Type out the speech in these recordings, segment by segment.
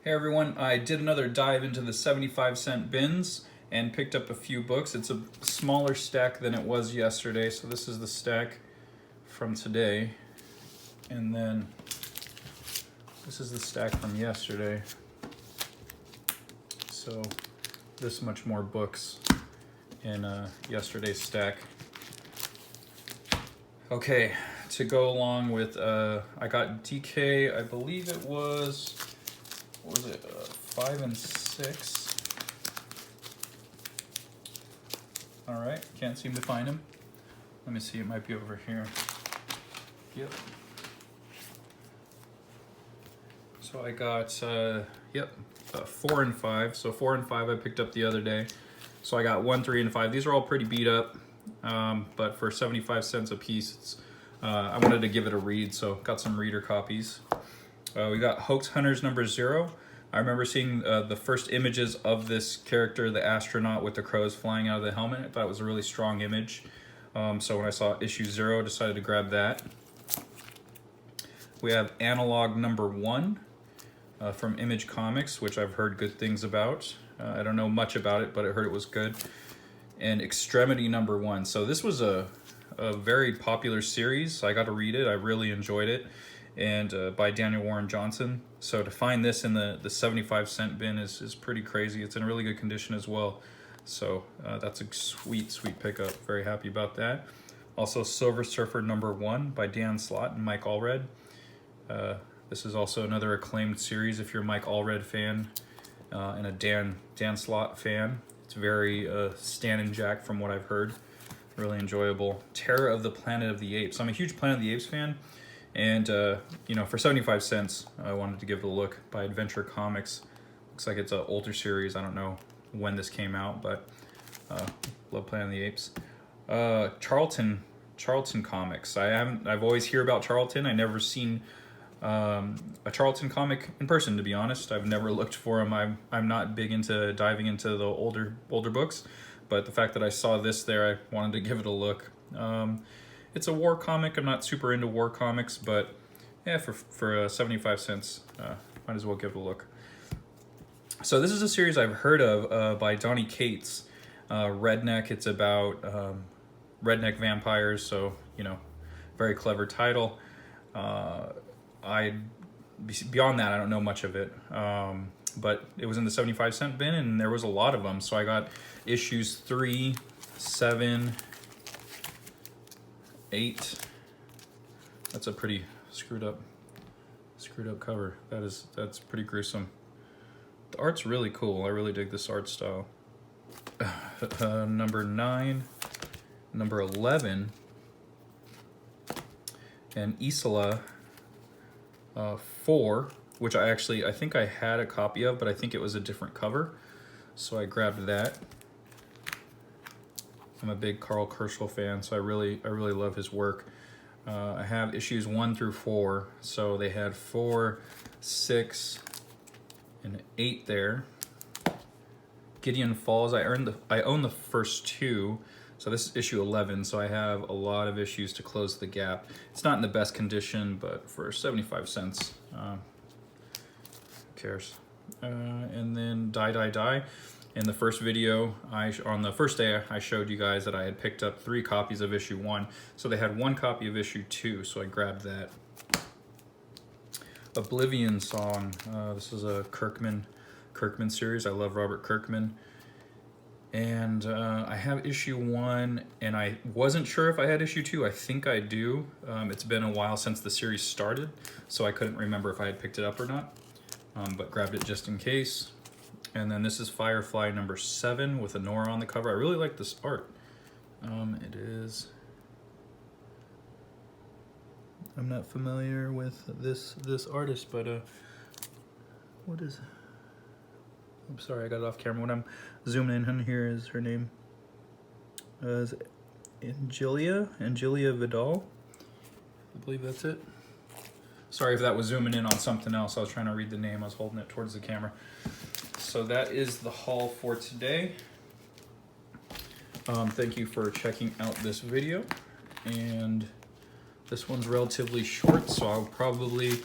Hey everyone, I did another dive into the 75-cent bins and picked up a few books. It's a smaller stack than it was yesterday, so this is the stack from today. And then this is the stack from yesterday. So this much more books in yesterday's stack. Okay, to go along with, I got DK, I believe it was, what was it, 5 and 6. All right, can't seem to find him. Let me see, it might be over here. Yep. So I got, 4 and 5. So 4 and 5 I picked up the other day. So I got 1, 3, and 5. These are all pretty beat up, but for 75 cents a piece, it's, I wanted to give it a read, so got some reader copies. We got Hoax Hunters number 0. I remember seeing the first images of this character, the astronaut with the crows flying out of the helmet. I thought it was a really strong image. So when I saw issue 0, I decided to grab that. We have Analog number 1 from Image Comics, which I've heard good things about. I don't know much about it, but I heard it was good. And Extremity number 1. So this was a very popular series. I got to read it. I really enjoyed it. And by Daniel Warren Johnson. So to find this in the 75-cent bin is pretty crazy. It's in really good condition as well. So that's a sweet pickup. Very happy about that. Also Silver Surfer number 1 by Dan Slott and Mike Allred. This is also another acclaimed series if you're a Mike Allred fan and a Dan Slott fan. It's very Stan and Jack from what I've heard. Really enjoyable. Terror of the Planet of the Apes. I'm a huge Planet of the Apes fan. And, you know, for 75 cents, I wanted to give it a look by Adventure Comics. Looks like it's an older series. I don't know when this came out, but love Planet of the Apes. Charlton Comics. I've always heard about Charlton. I never seen a Charlton comic in person, to be honest. I've never looked for them. I'm not big into diving into the older books, but the fact that I saw this there, I wanted to give it a look. It's a war comic. I'm not super into war comics, but yeah, for 75 cents, might as well give it a look. So this is a series I've heard of by Donny Cates, Redneck. It's about redneck vampires, so, you know, very clever title. Beyond that, I don't know much of it, but it was in the 75-cent bin, and there was a lot of them, so I got issues 3, 7, 8. That's a pretty screwed up cover. That's pretty gruesome. The art's really cool. I really dig this art style. Number 9, number 11, and Isla 4, which I think I had a copy of, but I think it was a different cover, so I grabbed that. I'm a big Carl Kerschel fan, so I really love his work. I have issues 1 through 4, so they had 4, 6, and 8 there. Gideon Falls, I own the first 2, so this is issue 11, so I have a lot of issues to close the gap. It's not in the best condition, but for 75 cents, who cares? And then Die. In the first video, on the first day, I showed you guys that I had picked up 3 copies of issue 1. So they had 1 copy of issue 2, so I grabbed that. Oblivion Song. This is a Kirkman series. I love Robert Kirkman. And I have issue 1, and I wasn't sure if I had issue 2. I think I do. It's been a while since the series started, so I couldn't remember if I had picked it up or not, but grabbed it just in case. And then this is Firefly number 7 with Honora on the cover. I really like this art. It is... I'm not familiar with this artist, but what is... I'm sorry, I got it off camera. When I'm zooming in here is her name. Is Angelia Vidal. I believe that's it. Sorry if that was zooming in on something else. I was trying to read the name. I was holding it towards the camera. So that is the haul for today. Thank you for checking out this video, and This one's relatively short, so I'll probably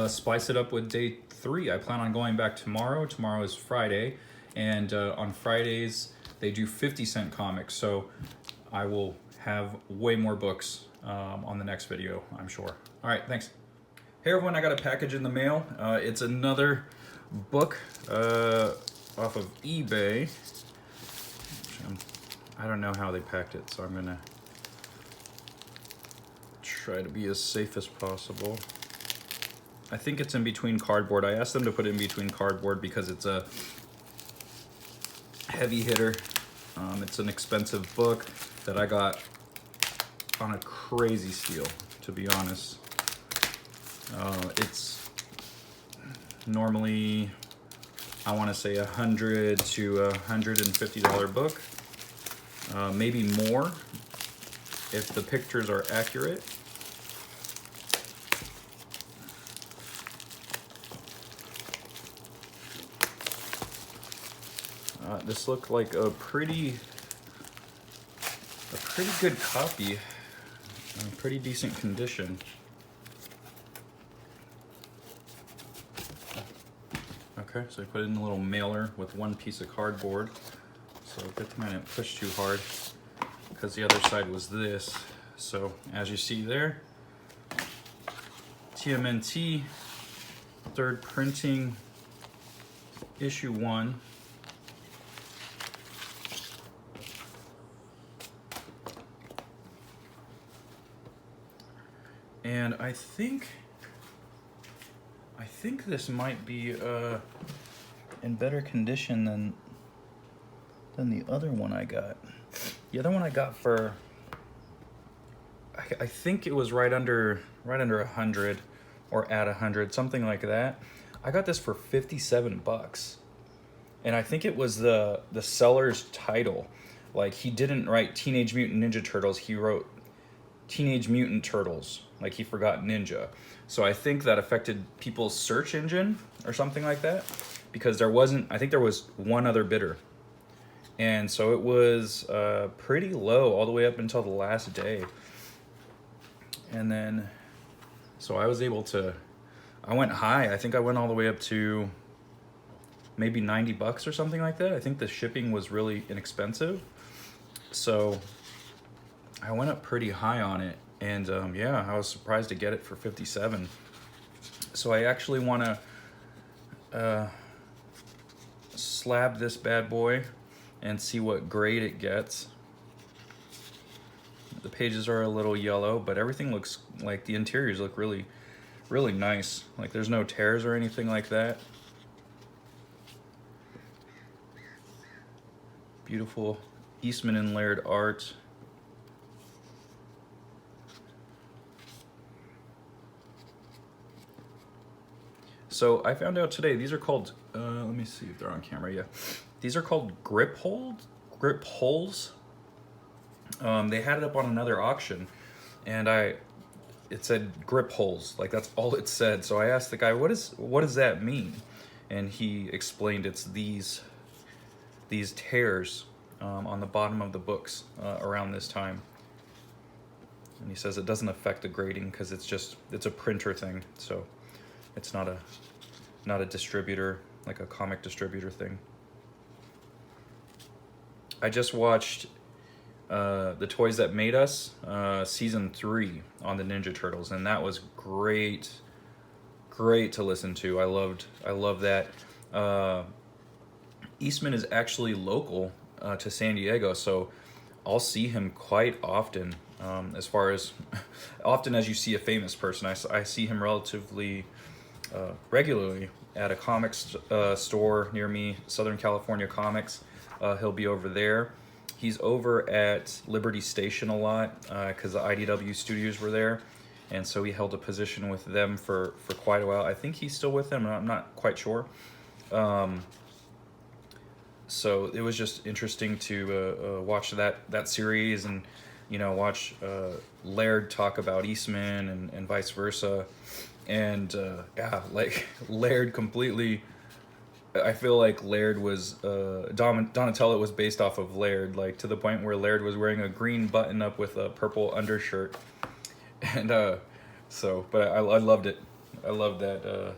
spice it up with day 3. I plan on going back tomorrow. Tomorrow is Friday, and on Fridays they do 50-cent comics, so I will have way more books on the next video, I'm sure. All right, thanks. Hey everyone, I got a package in the mail. It's another book off of eBay. I don't know how they packed it, so I'm gonna try to be as safe as possible. I think it's in between cardboard. I asked them to put it in between cardboard because it's a heavy hitter. It's an expensive book that I got on a crazy steal, to be honest. It's normally, I want to say $100 to $150 book, maybe more if the pictures are accurate. This looked like a pretty good copy, in pretty decent condition. Okay, so I put it in a little mailer with one piece of cardboard. So good thing I didn't push too hard because the other side was this. So as you see there, TMNT, third printing, issue 1. And I think this might be in better condition than the other one I got. The other one I got for, I think it was right under 100 or at 100, something like that. I got this for 57 bucks. And I think it was the seller's title. Like, he didn't write Teenage Mutant Ninja Turtles, he wrote Teenage Mutant Turtles. Like, he forgot ninja. So I think that affected people's search engine or something like that, because there wasn't, I think there was one other bidder. And so it was pretty low all the way up until the last day. And then, so I was able to, I went high. I think I went all the way up to maybe 90 bucks or something like that. I think the shipping was really inexpensive. So I went up pretty high on it. And yeah, I was surprised to get it for 57. So I actually want to slab this bad boy and see what grade it gets. The pages are a little yellow, but everything looks like, the interiors look really, really nice. Like, there's no tears or anything like that. Beautiful Eastman and Laird art. So I found out today, these are called, let me see if they're on camera, yeah. These are called grip holes. They had it up on another auction, and it said grip holes, like that's all it said. So I asked the guy, what does that mean? And he explained it's these tears on the bottom of the books around this time. And he says it doesn't affect the grading because it's a printer thing, so it's not a distributor, like a comic distributor thing. I just watched The Toys That Made Us, season 3 on the Ninja Turtles, and that was great to listen to. I love that. Eastman is actually local to San Diego, so I'll see him quite often. As far as often as you see a famous person, I see him relatively regularly at a comics store near me, Southern California Comics. He'll be over there. He's over at Liberty Station a lot because the IDW studios were there, and so he held a position with them for quite a while. I think he's still with them, I'm not quite sure. So it was just interesting to watch that series, and watch Laird talk about Eastman and vice versa. And yeah, like Laird completely, I feel like Laird was, Donatello was based off of Laird, like to the point where Laird was wearing a green button up with a purple undershirt. And but I loved it. I love that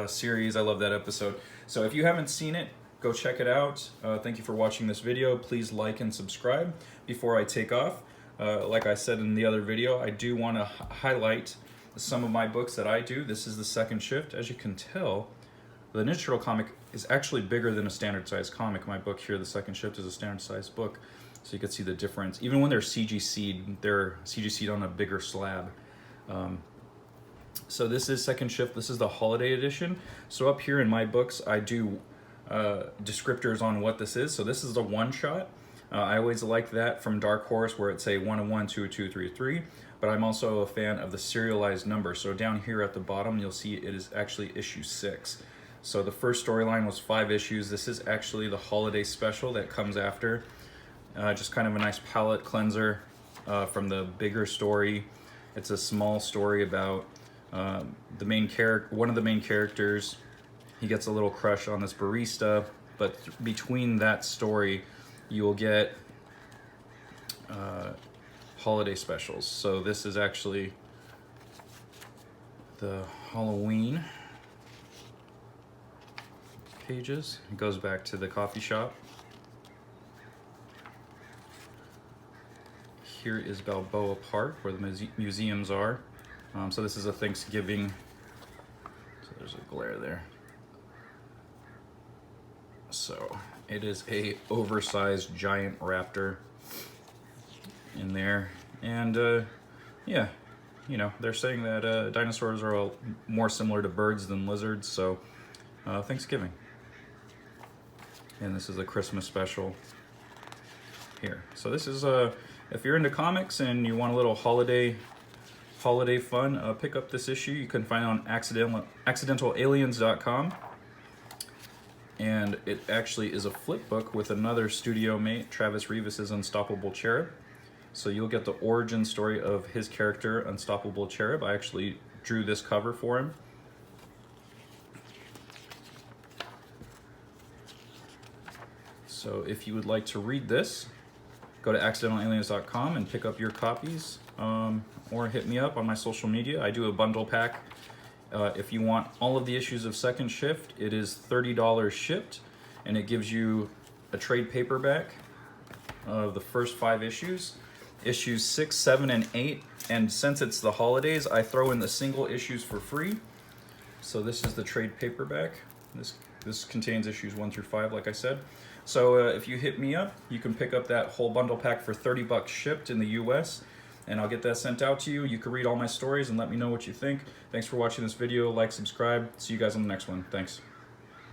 series. I love that episode. So if you haven't seen it, go check it out. Thank you for watching this video. Please like and subscribe. Before I take off, like I said in the other video, I do want to highlight some of my books that I do. This is the second shift. As you can tell, the Ninja Turtle comic is actually bigger than a standard size comic. My book here, the second shift, is a standard size book. So you can see the difference. Even when they're CGC'd, they're CGC'd on a bigger slab. So this is second shift. This is the holiday edition. So up here in my books, I do descriptors on what this is. So this is the one shot. I always like that from Dark Horse where it's a 1-1, 2-2, 3-3. But I'm also a fan of the serialized number. So down here at the bottom, you'll see it is actually issue 6. So the first storyline was 5 issues. This is actually the holiday special that comes after. Just kind of a nice palette cleanser from the bigger story. It's a small story about the main character. One of the main characters, he gets a little crush on this barista, but between that story, you will get holiday specials. So this is actually the Halloween pages. It goes back to the coffee shop. Here is Balboa Park, where the museums are. So this is a Thanksgiving. So there's a glare there. So it is a oversized giant raptor in there, and yeah, you know, they're saying that dinosaurs are more similar to birds than lizards. So Thanksgiving, and this is a Christmas special here. So this is if you're into comics and you want a little holiday fun, pick up this issue. You can find it on accidentalaliens.com. And it actually is a flip book with another studio mate, Travis Revis's Unstoppable Cherub. So you'll get the origin story of his character, Unstoppable Cherub. I actually drew this cover for him. So if you would like to read this, go to accidentalaliens.com and pick up your copies, or hit me up on my social media. I do a bundle pack. If you want all of the issues of Second Shift, it is $30 shipped, and it gives you a trade paperback of the first 5 issues, issues 6, 7, and 8. And since it's the holidays, I throw in the single issues for free. So this is the trade paperback. This contains issues 1 through 5, like I said. So if you hit me up, you can pick up that whole bundle pack for $30 shipped in the US. And I'll get that sent out to you. You can read all my stories and let me know what you think. Thanks for watching this video. Like, subscribe. See you guys on the next one. Thanks.